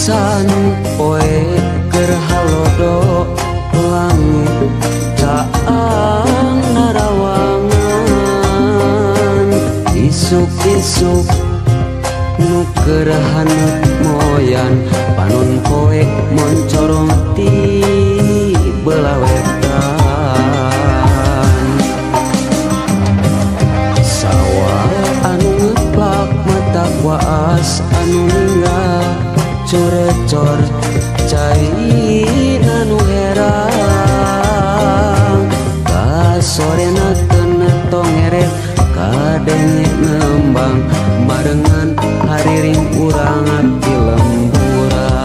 pisan poe keur halodo langit caang narawangan isuk-isuk nu keur haneut moyan panon poe moncorong ti belah wetan sawah anu ngeplak mata kuas anu ninggal corecor cairina nu herang kasorena kena tongeret kadenge nembang marengan hariring urang abdi lemburan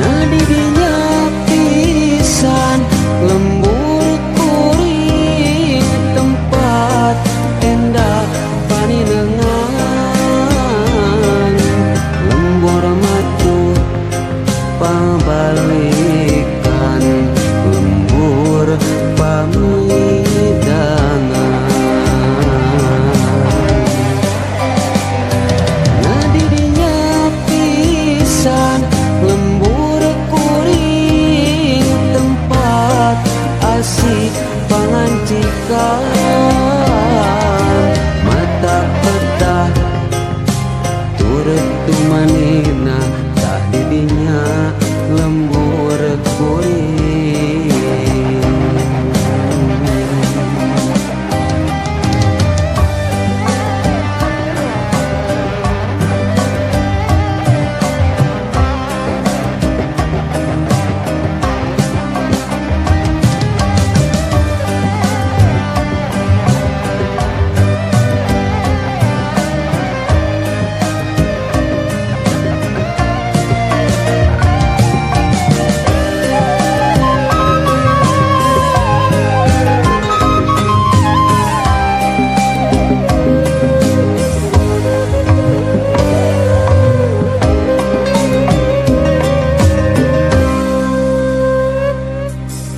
nyadi dinya pisan lembur kuring tempat endah paninengan lembur matu pabalikan lembur pamidangan nadi dinya pisan lembur kuring tempat asik pangancikan mata petah turut tumanina tak didinya lembur kuring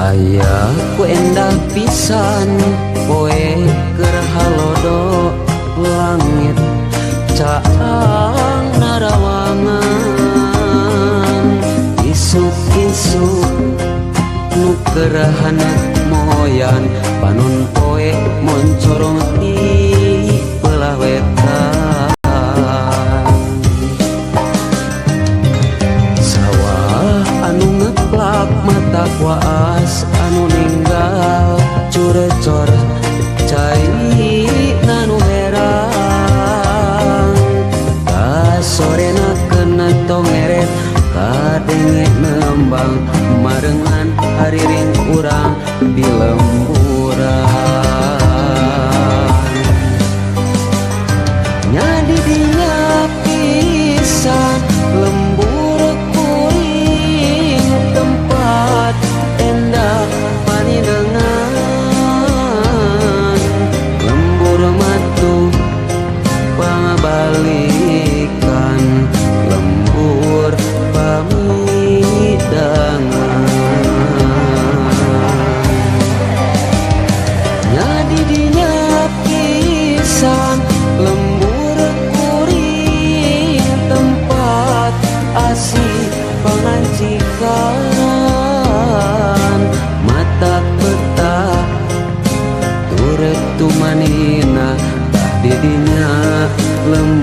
aya ku endah pisan poe keur halodo langit caang narawangan isuk-isuk nu keur haneut moyan panon poe moncorong ti belah wetan sawah anu ngeplak mata kuas anu ninggal curecor cairina nu herang kasorena kena tongeret kadenge nembang marengan hariring urang di lemburan nyadi dinya pisan lembur kuring tempat endah paninengan lembur matu pangabalikan lembur pamidangan nyadi dinya pisan lembur kuring tempat asik pangancikan mata petah turut tumanina tak didinya lembur